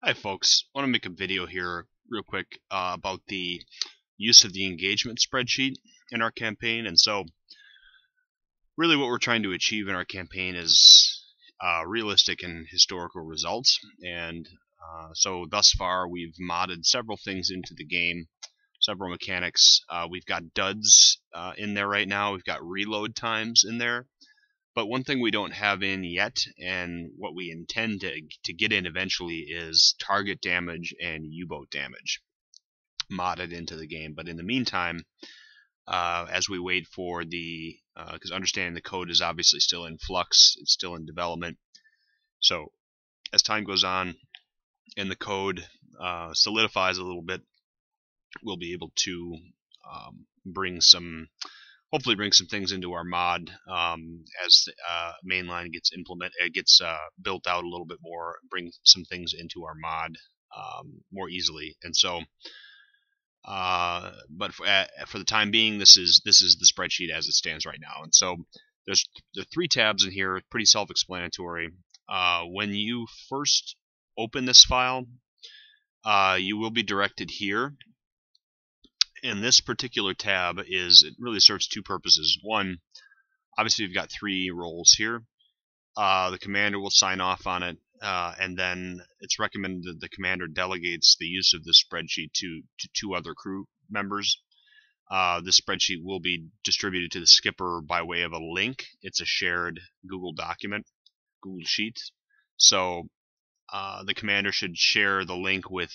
Hi folks, I want to make a video here real quick about the use of the engagement spreadsheet in our campaign. And so really what we're trying to achieve in our campaign is realistic and historical results. And so thus far we've modded several things into the game, several mechanics. We've got duds in there right now. We've got reload times in there. But one thing we don't have in yet, and what we intend to get in eventually, is target damage and U-boat damage modded into the game. But in the meantime, as we wait for because understanding the code is obviously still in flux, it's still in development. So as time goes on and the code solidifies a little bit, we'll be able to hopefully bring some things into our mod as the mainline gets built out a little bit more, bring some things into our mod more easily. And so but for the time being, this is the spreadsheet as it stands right now. And so there are 3 tabs in here, pretty self-explanatory. When you first open this file, you will be directed here. And this particular tab it really serves 2 purposes. One, obviously you've got 3 roles here. The commander will sign off on it, and then it's recommended that the commander delegates the use of this spreadsheet to 2 other crew members. This spreadsheet will be distributed to the skipper by way of a link. It's a shared Google document, Google Sheet. So the commander should share the link with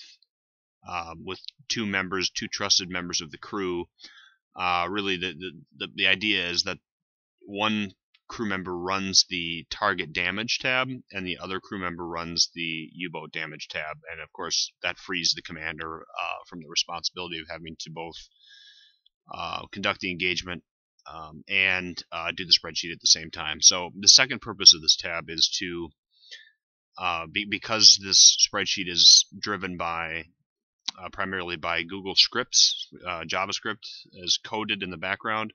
2 trusted members of the crew. Really, the idea is that one crew member runs the target damage tab, and the other crew member runs the U-boat damage tab. And of course, that frees the commander from the responsibility of having to both conduct the engagement and do the spreadsheet at the same time. So the second purpose of this tab is to because this spreadsheet is driven by primarily by Google scripts, JavaScript is coded in the background.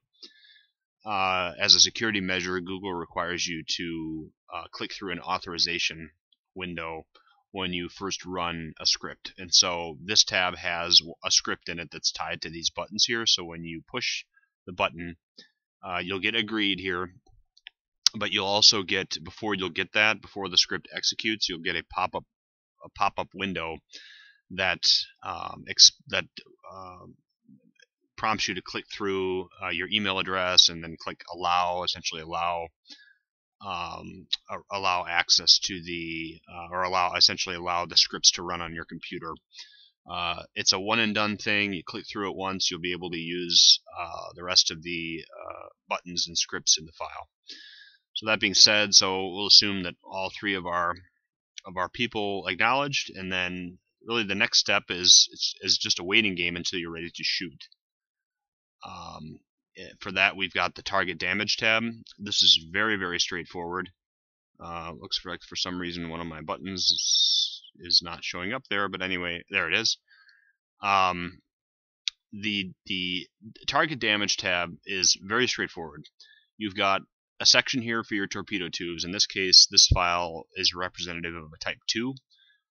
As a security measure, Google requires you to click through an authorization window when you first run a script. And so this tab has a script in it that's tied to these buttons here. So when you push the button, you'll get agreed here, but you'll also get, before the script executes, you'll get a pop-up window that prompts you to click through your email address and then click allow, essentially allow access to allow the scripts to run on your computer. It's a one and done thing. You click through it once, you'll be able to use the rest of the buttons and scripts in the file. So that being said, we'll assume that all 3 of our people acknowledged, and then really the next step is just a waiting game until you're ready to shoot. For that, we've got the target damage tab. This is very, very straightforward. Looks like for some reason one of my buttons is not showing up there, but anyway, there it is. The target damage tab is very straightforward. You've got a section here for your torpedo tubes. In this case, this file is representative of a Type 2.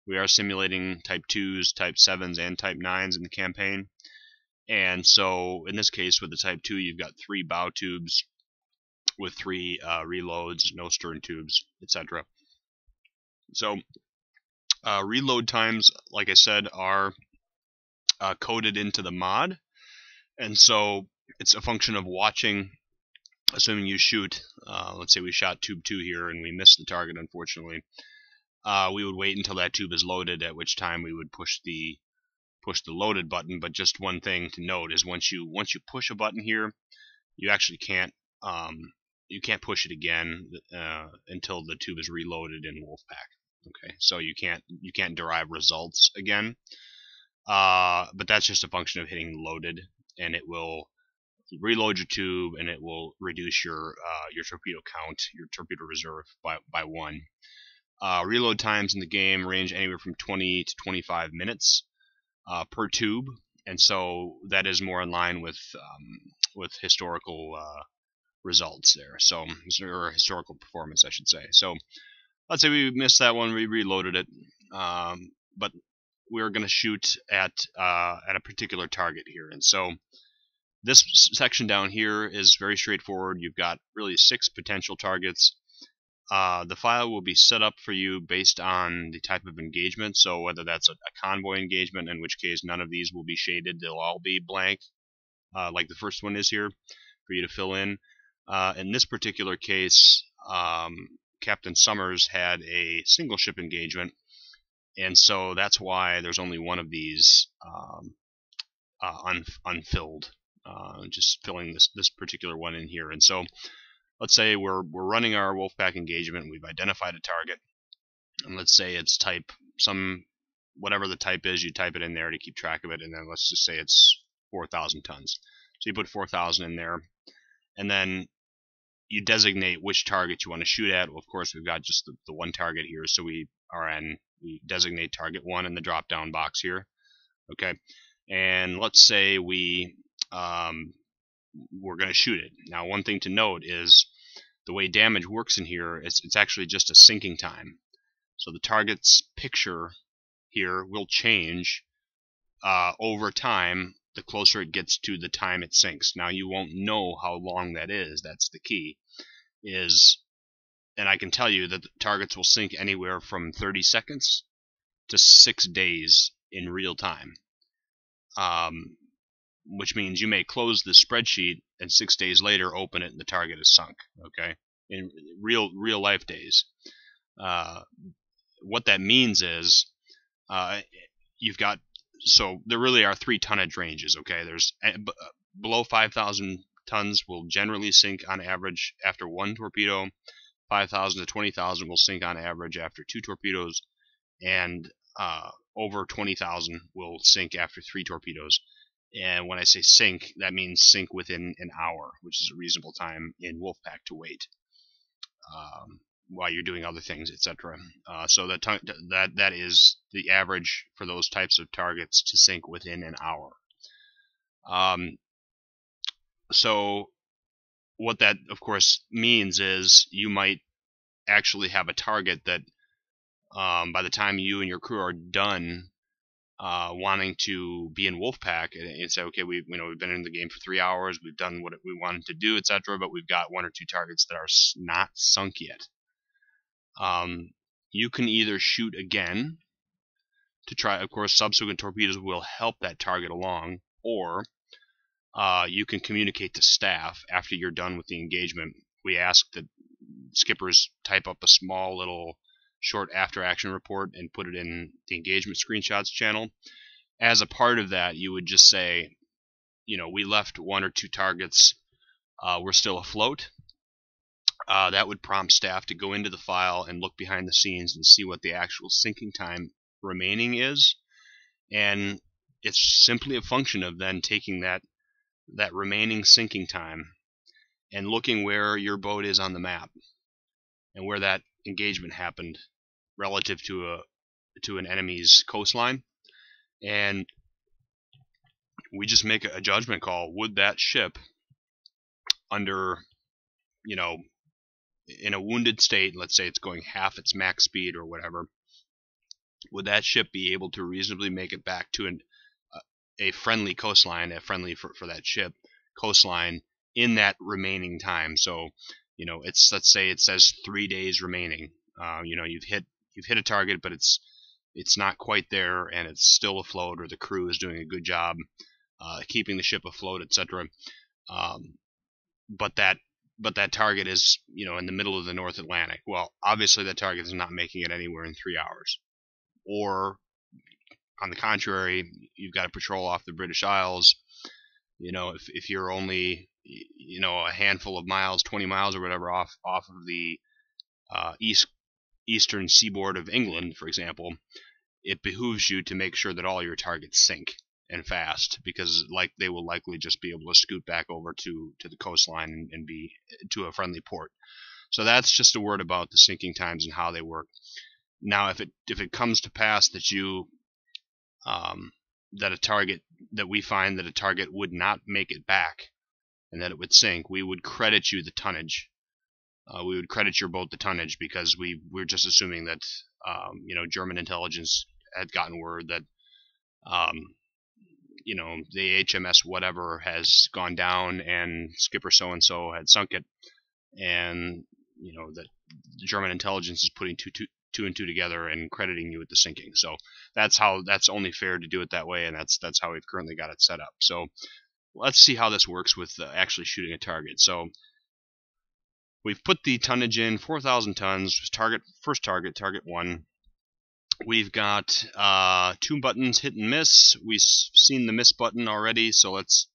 We are simulating Type 2s, Type 7s, and Type 9s in the campaign. And so in this case, with the Type 2, you've got 3 bow tubes with 3 reloads, no stern tubes, etc. So reload times, like I said, are coded into the mod. And so it's a function of watching, assuming you shoot, let's say we shot tube 2 here and we missed the target, unfortunately. We would wait until that tube is loaded, at which time we would push the loaded button. But just one thing to note is once you push a button here, you actually can't push it again until the tube is reloaded in Wolfpack. Okay, so you can't derive results again. But that's just a function of hitting loaded, and it will reload your tube, and it will reduce your torpedo count, your torpedo reserve by 1. Reload times in the game range anywhere from 20 to 25 minutes per tube, and so that is more in line with historical results there. So, or historical performance, I should say. So let's say we missed that one, we reloaded it. but we're going to shoot at a particular target here. And so this section down here is very straightforward. You've got really 6 potential targets. The file will be set up for you based on the type of engagement. So whether that's a convoy engagement, in which case none of these will be shaded, they'll all be blank, like the first one is here, for you to fill in. In this particular case, Captain Summers had a single ship engagement, and so that's why there's only one of these unfilled. Just filling this particular one in here. And so let's say we're running our Wolfpack engagement. We've identified a target, and let's say it's type whatever the type is. You type it in there to keep track of it, and then let's just say it's 4,000 tons. So you put 4,000 in there, and then you designate which target you want to shoot at. Well, of course, we've got just the one target here, so we designate target 1 in the drop-down box here. Okay, and let's say we're going to shoot it. Now, one thing to note is the way damage works in here, it's actually just a sinking time. So the target's picture here will change over time the closer it gets to the time it sinks. Now, you won't know how long that is. That's the key. And I can tell you that the targets will sink anywhere from 30 seconds to 6 days in real time. Which means you may close the spreadsheet and 6 days later open it and the target is sunk. Okay, in real life days. What that means is you've got, so there really are 3 tonnage ranges. Okay, there's below 5,000 tons will generally sink on average after 1 torpedo. 5,000 to 20,000 will sink on average after 2 torpedoes, and over 20,000 will sink after 3 torpedoes. And when I say sink, that means sink within an hour, which is a reasonable time in Wolfpack to wait while you're doing other things, etc. So that is the average for those types of targets to sink within an hour. So what that, of course, means is you might actually have a target that by the time you and your crew are done wanting to be in Wolfpack and say, okay, we've been in the game for 3 hours, we've done what we wanted to do, etc., but we've got 1 or 2 targets that are not sunk yet. You can either shoot again to try, of course, subsequent torpedoes will help that target along, or you can communicate to staff after you're done with the engagement. We ask that skippers type up a small little short after-action report and put it in the engagement screenshots channel. As a part of that, you would just say, we left 1 or 2 targets, we're still afloat. That would prompt staff to go into the file and look behind the scenes and see what the actual sinking time remaining is. And it's simply a function of then taking that remaining sinking time and looking where your boat is on the map and where that engagement happened relative to an enemy's coastline, and we just make a judgment call. Would that ship, under in a wounded state, let's say it's going half its max speed or whatever, would that ship be able to reasonably make it back to a friendly coastline, a friendly for that ship coastline in that remaining time? So let's say it says 3 days remaining. You've hit a target, but it's not quite there, and it's still afloat, or the crew is doing a good job keeping the ship afloat, etc. But that target is in the middle of the North Atlantic. Well, obviously that target is not making it anywhere in 3 hours. Or on the contrary, you've got to patrol off the British Isles. If you're only a handful of miles, 20 miles or whatever off of the eastern seaboard of England, for example, it behooves you to make sure that all your targets sink and fast, because they will likely just be able to scoot back over to the coastline and be to a friendly port. So that's just a word about the sinking times and how they work. Now, if it comes to pass that that we find that a target would not make it back and that it would sink, we would credit you the tonnage. We would credit your boat the tonnage, because we're just assuming that German intelligence had gotten word that you know, the HMS whatever has gone down and skipper so-and-so had sunk it, and you know that German intelligence is putting two and two together and crediting you with the sinking. So that's only fair to do it that way, and that's how we've currently got it set up. So let's see how this works with actually shooting a target. So we've put the tonnage in, 4,000 tons. First target 1. We've got 2 buttons, hit and miss. We've seen the miss button already, so let's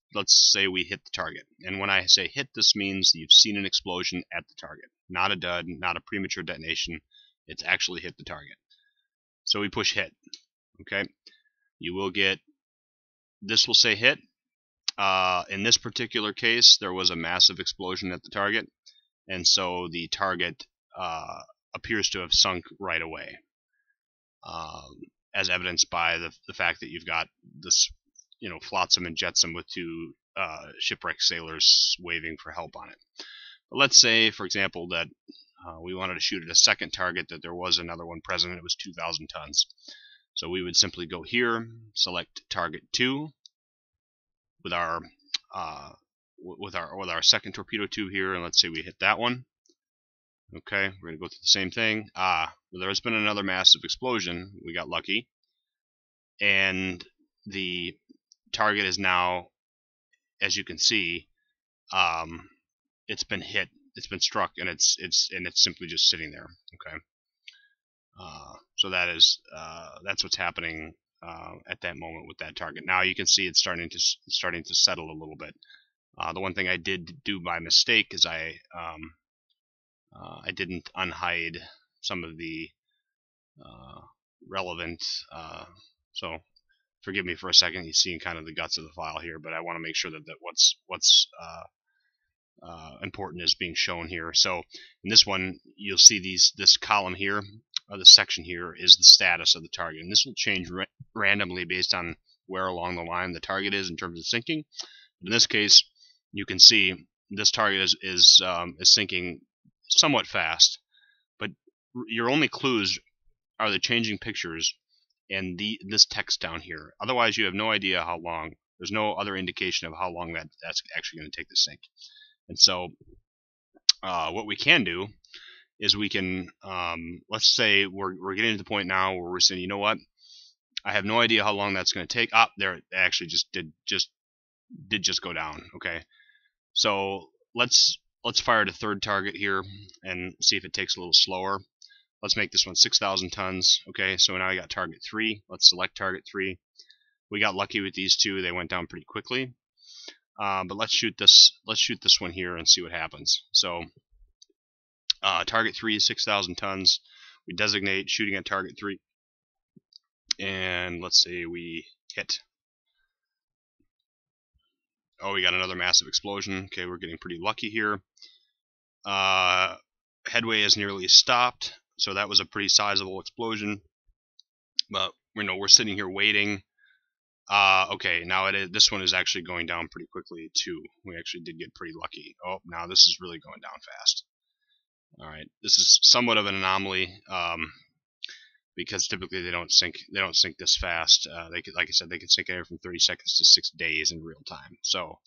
say we hit the target. And when I say hit, this means you've seen an explosion at the target. Not a dud, not a premature detonation. It's actually hit the target. So we push hit. Okay. You will get, this will say hit. In this particular case, there was a massive explosion at the target, and so the target appears to have sunk right away. As evidenced by the fact that you've got this, you know, flotsam and jetsam with 2 shipwrecked sailors waving for help on it. But let's say, for example, that we wanted to shoot at a second target, that there was another one present. It was 2,000 tons. So we would simply go here, select target 2 with our second torpedo tube here, and let's say we hit that one. Okay, we're going to go through the same thing. There has been another massive explosion. We got lucky. And the target is now, as you can see, it's been hit, it's been struck, and it's simply just sitting there. Okay. So that's what's happening at that moment with that target. Now you can see it's starting to settle a little bit. The one thing I did do by mistake is I didn't unhide some of the relevant, so forgive me for a second. You're seeing kind of the guts of the file here, but I want to make sure that what's important is being shown here. So in this one, you'll see this column here, or the section here, is the status of the target, and this will change randomly based on where along the line the target is in terms of sinking. But in this case, you can see this target is sinking somewhat fast, but your only clues are the changing pictures and this text down here. Otherwise, you have no idea how long. There's no other indication of how long that's actually going to take to sink. And so what we can do is we can, let's say we're getting to the point now where we're saying, you know what, I have no idea how long that's going to take. There it actually did just go down. Okay, so let's fire the third target here and see if it takes a little slower. Let's make this one 6,000 tons. Okay, so now I got target 3. Let's select target 3. We got lucky with these 2; they went down pretty quickly. But let's shoot this one here and see what happens. So target 3 is 6,000 tons. We designate shooting at target 3, and let's say we hit. Oh, we got another massive explosion. Okay, we're getting pretty lucky here. Headway is nearly stopped, so that was a pretty sizable explosion. But we're sitting here waiting. Okay, now this one is actually going down pretty quickly too. We actually did get pretty lucky. Oh, now this is really going down fast. All right, this is somewhat of an anomaly because typically they don't sink this fast. Like I said, they can sink anywhere from 30 seconds to 6 days in real time. So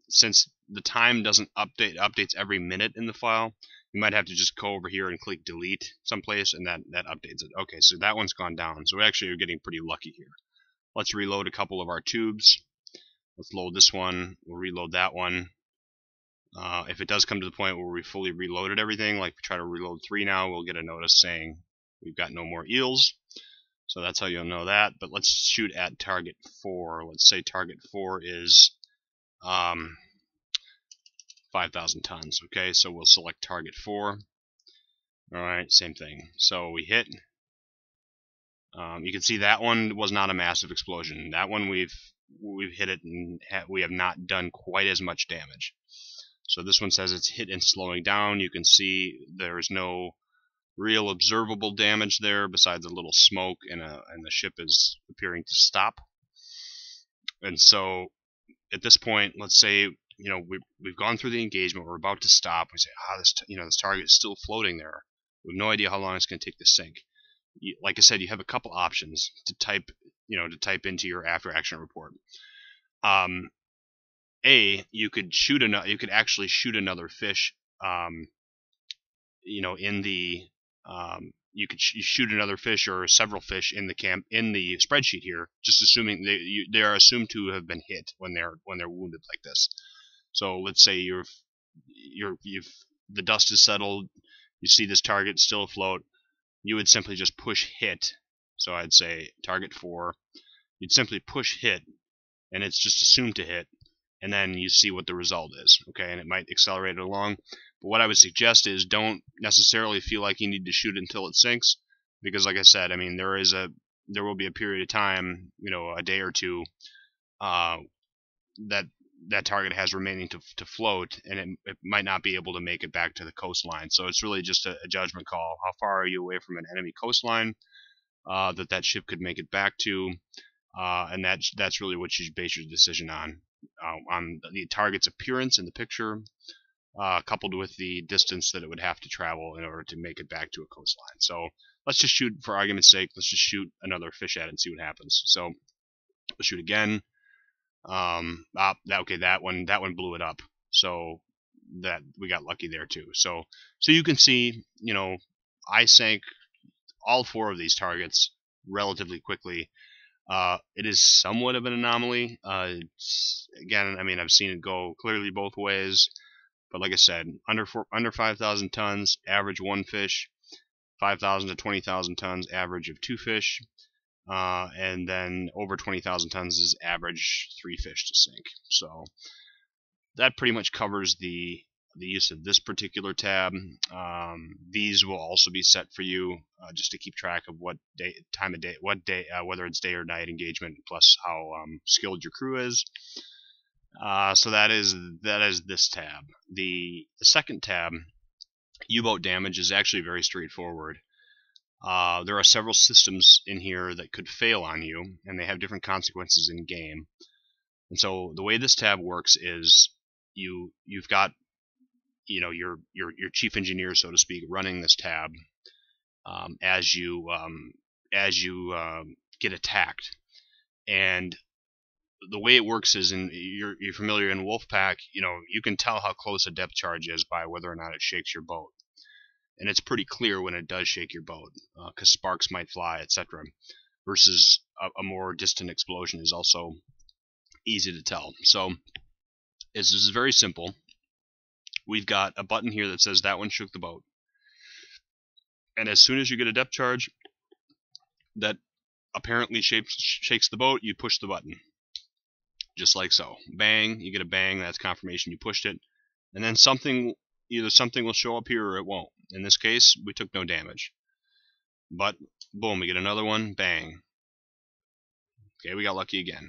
since the time doesn't updates every minute in the file, you might have to just go over here and click delete someplace, and that updates it. Okay, so that one's gone down. So we actually are getting pretty lucky here. Let's reload a couple of our tubes. Let's load this one. We'll reload that one. If it does come to the point where we fully reloaded everything, like we try to reload 3 now, we'll get a notice saying we've got no more eels. So that's how you'll know that. But let's shoot at target 4. Let's say target 4 is 5,000 tons. Okay, so we'll select target 4. Alright, same thing. So we hit. You can see that one was not a massive explosion. That one we've hit it, and we have not done quite as much damage. So this one says it's hit and slowing down. You can see there's no real observable damage there besides a little smoke, and the ship is appearing to stop. And so at this point, let's say we've gone through the engagement, we're about to stop. We say, this target is still floating there. We have no idea how long it's going to take to sink. like I said, you have a couple options to type, to type into your after action report. You could actually shoot another fish. In the you could shoot another fish or several fish in the spreadsheet here, just assuming they are assumed to have been hit when they're wounded like this. So let's say the dust is settled, you see this target still afloat, you would simply just push hit. So I'd say target 4. You'd simply push hit, and it's just assumed to hit, and then you see what the result is. Okay, and it might accelerate it along. But what I would suggest is don't necessarily feel like you need to shoot until it sinks, because like I said, I mean, there will be a period of time, a day or two, that target has remaining to float, and it might not be able to make it back to the coastline. So it's really just a judgment call. How far are you away from an enemy coastline that ship could make it back to? And that's really what you should base your decision on the target's appearance in the picture, coupled with the distance that it would have to travel in order to make it back to a coastline. So let's just shoot, for argument's sake, let's just shoot another fish at it and see what happens. So let's shoot again. That one blew it up. So that we got lucky there too. So you can see, I sank all 4 of these targets relatively quickly. It is somewhat of an anomaly. Again, I mean, I've seen it go clearly both ways, but like I said, under 5,000 tons, average 1 fish. 5,000 to 20,000 tons, average of 2 fish. And then over 20,000 tons is average 3 fish to sink. So that pretty much covers the use of this particular tab. These will also be set for you just to keep track of what time of day, whether it's day or night engagement, plus how skilled your crew is. So that is this tab. The second tab, U-boat damage, is actually very straightforward. There are several systems in here that could fail on you, and they have different consequences in game. And so the way this tab works is you've got your chief engineer, so to speak, running this tab as you get attacked. And the way it works is, you're familiar in Wolfpack, you can tell how close a depth charge is by whether or not it shakes your boat. And it's pretty clear when it does shake your boat, because sparks might fly, etc. Versus a more distant explosion is also easy to tell. So this is very simple. We've got a button here that says that one shook the boat. And as soon as you get a depth charge that apparently shakes the boat, you push the button. Just like so. Bang, you get a bang, that's confirmation you pushed it. And then either something will show up here or it won't. In this case, we took no damage. But, boom, we get another one, bang. Okay, we got lucky again.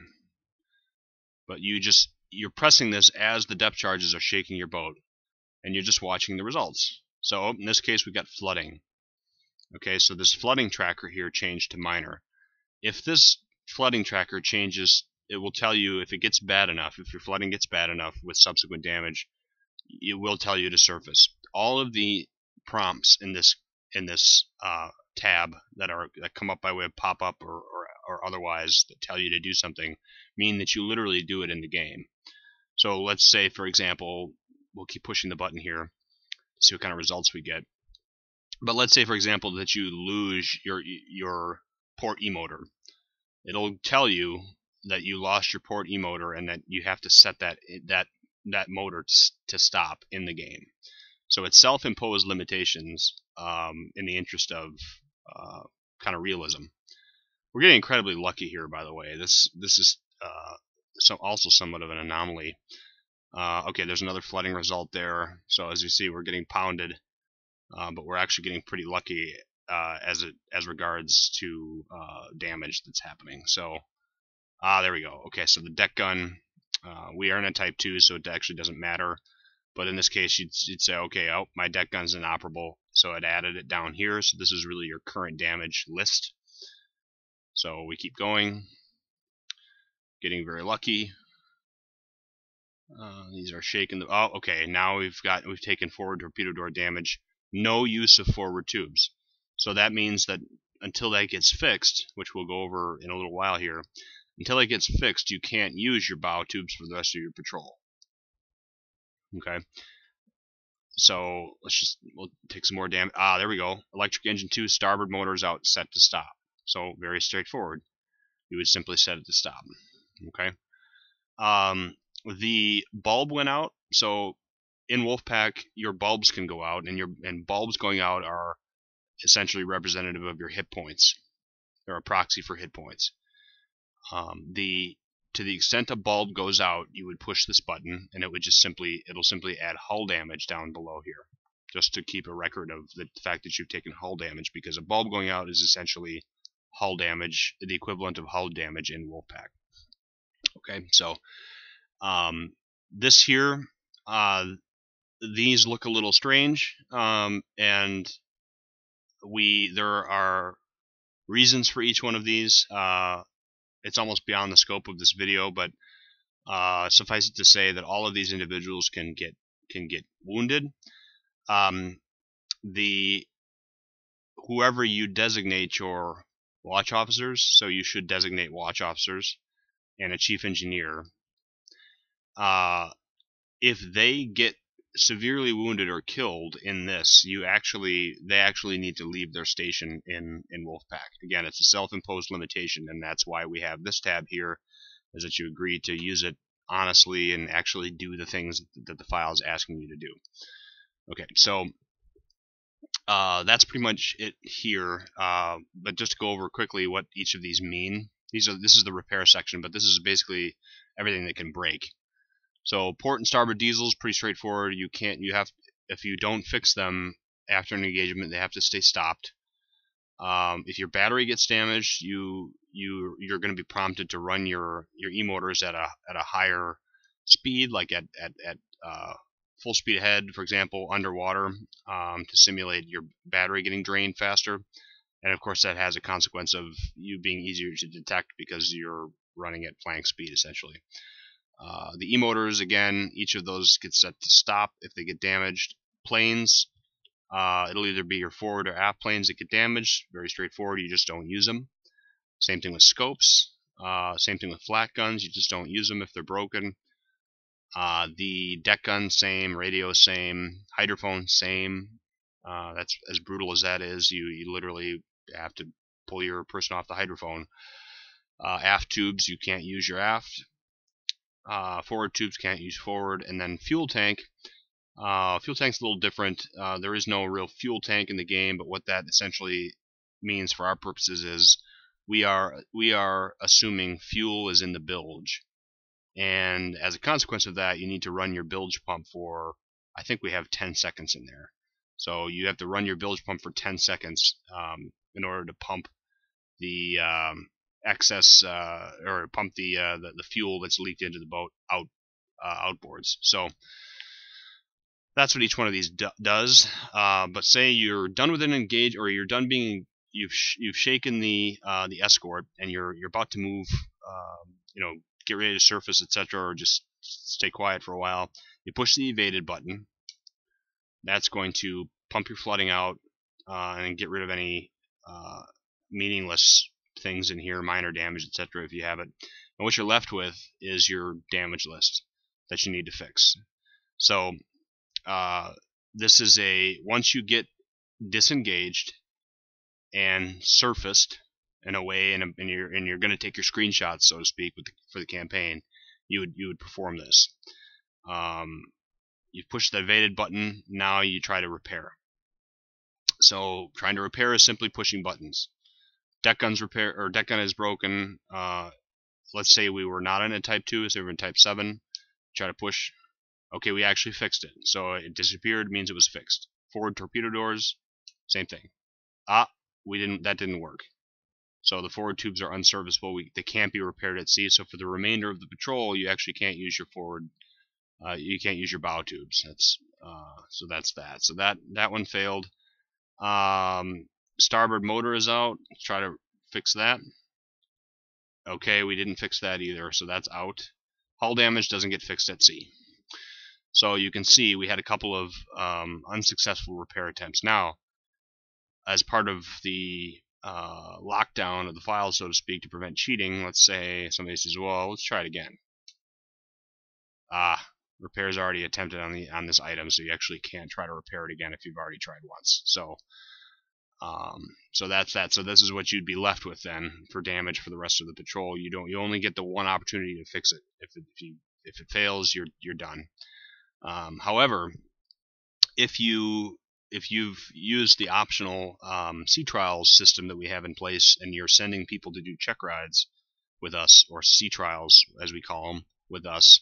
But you're pressing this as the depth charges are shaking your boat, and you're just watching the results. So, in this case, we got flooding. Okay, so this flooding tracker here changed to minor. If this flooding tracker changes, it will tell you if it gets bad enough, if your flooding gets bad enough with subsequent damage, it will tell you to surface. All of the prompts in this tab that come up by way of pop-up or otherwise that tell you to do something mean that you literally do it in the game. So let's say, for example, we'll keep pushing the button here to see what kind of results we get. But let's say, for example, that you lose your port E-motor. It'll tell you that you lost your port E-motor and that you have to set that motor to stop in the game. So it's self-imposed limitations in the interest of kind of realism. We're getting incredibly lucky here, by the way. This is also somewhat of an anomaly. Okay, there's another flooding result there. So as you see, we're getting pounded, but we're actually getting pretty lucky as regards to damage that's happening. So there we go. Okay, so the deck gun, we are in a Type 2, so it actually doesn't matter. But in this case, you'd say, okay, oh, my deck gun's inoperable, so it added it down here. So this is really your current damage list. So we keep going, getting very lucky. These are shaking. Oh, okay. Now we've taken forward torpedo door damage. No use of forward tubes. So that means that until that gets fixed, which we'll go over in a little while here, until it gets fixed, you can't use your bow tubes for the rest of your patrol. Okay. So we'll take some more damage. There we go. Electric engine 2, starboard motor is out, set to stop. So very straightforward. You would simply set it to stop. Okay. The bulb went out. So in Wolfpack, your bulbs can go out, and bulbs going out are essentially representative of your hit points. They're a proxy for hit points. To the extent a bulb goes out, you would push this button, and it'll simply add hull damage down below here, just to keep a record of the fact that you've taken hull damage, because a bulb going out is essentially hull damage, the equivalent of hull damage in Wolfpack. Okay, so this here, these look a little strange, and there are reasons for each one of these. It's almost beyond the scope of this video, but suffice it to say that all of these individuals can get wounded. Whoever you designate your watch officers, so you should designate watch officers and a chief engineer. If they get severely wounded or killed in this, they actually need to leave their station in Wolfpack. Again, it's a self-imposed limitation, and that's why we have this tab here, is that you agree to use it honestly and actually do the things that the file is asking you to do. Okay, so that's pretty much it here. But just to go over quickly what each of these mean. This is the repair section, but this is basically everything that can break. So port and starboard diesels, pretty straightforward. If you don't fix them after an engagement, they have to stay stopped. If your battery gets damaged, you're going to be prompted to run your e-motors at a higher speed, like at full speed ahead, for example, underwater, to simulate your battery getting drained faster. And of course, that has a consequence of you being easier to detect because you're running at flank speed, essentially. The e-motors, again, each of those gets set to stop if they get damaged. Planes, it'll either be your forward or aft planes that get damaged. Very straightforward, you just don't use them. Same thing with scopes. Same thing with flat guns, you just don't use them if they're broken. The deck gun, same. Radio, same. Hydrophone, same. That's as brutal as that is. You literally have to pull your person off the hydrophone. Aft tubes, you can't use your aft. Forward tubes, can't use forward. And then fuel tank. Fuel tank's a little different. There is no real fuel tank in the game, but what that essentially means for our purposes is we are assuming fuel is in the bilge, and as a consequence of that, you need to run your bilge pump for, I think we have 10 seconds in there. So you have to run your bilge pump for 10 seconds in order to pump the excess or pump the fuel that's leaked into the boat outboards. So that's what each one of these does. But say you're done with an engage, or you're done being, you've shaken the escort, and you're about to move, get ready to surface, etc., or just stay quiet for a while. You push the evaded button. That's going to pump your flooding out and get rid of any meaningless things in here, minor damage, etc., if you have it. And what you're left with is your damage list that you need to fix. So this is once you get disengaged and surfaced in a way, and you're going to take your screenshots, so to speak, for the campaign, you would perform this. You push the evaded button. Now you try to repair. So trying to repair is simply pushing buttons. Deck gun is broken. Let's say we were not in a Type 2, so we were in Type 7. Try to push. Okay, we actually fixed it. So it disappeared, means it was fixed. Forward torpedo doors, same thing. That didn't work. So the forward tubes are unserviceable. They can't be repaired at sea. So for the remainder of the patrol, you actually can't use your forward. You can't use your bow tubes. So that's that. So that one failed. Starboard motor is out. Let's try to fix that. Okay, we didn't fix that either, so that's out. Hull damage doesn't get fixed at sea. So you can see we had a couple of unsuccessful repair attempts. Now, as part of the lockdown of the file, so to speak, to prevent cheating, let's say somebody says, well, let's try it again. Repair's already attempted on this item, so you actually can't try to repair it again if you've already tried once. So so that's that. So this is what you'd be left with then for damage for the rest of the patrol. You only get the one opportunity to fix it. If it fails, you're done. However, if you've used the optional sea trials system that we have in place, and you're sending people to do check rides with us, or sea trials as we call them, with us,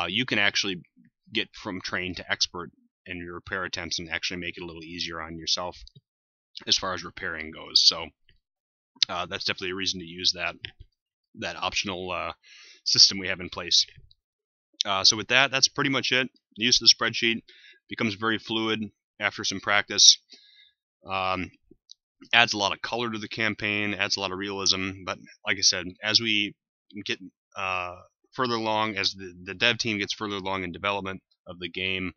you can actually get from trained to expert in your repair attempts and actually make it a little easier on yourself as far as repairing goes. So that's definitely a reason to use that optional system we have in place. So with that, that's pretty much it. The use of the spreadsheet becomes very fluid after some practice. Adds a lot of color to the campaign, adds a lot of realism. But like I said, as we get further along, as the dev team gets further along in development of the game,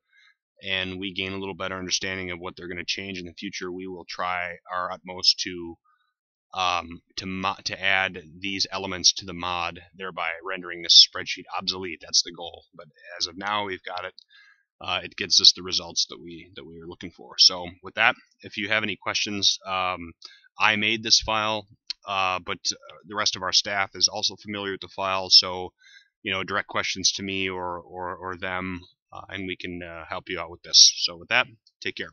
and we gain a little better understanding of what they're going to change in the future, we will try our utmost to add these elements to the mod, thereby rendering this spreadsheet obsolete. That's the goal. But as of now, we've got it. It gets us the results that we were looking for. So with that, if you have any questions, I made this file, but the rest of our staff is also familiar with the file. So direct questions to me or them, and we can help you out with this. So with that, take care.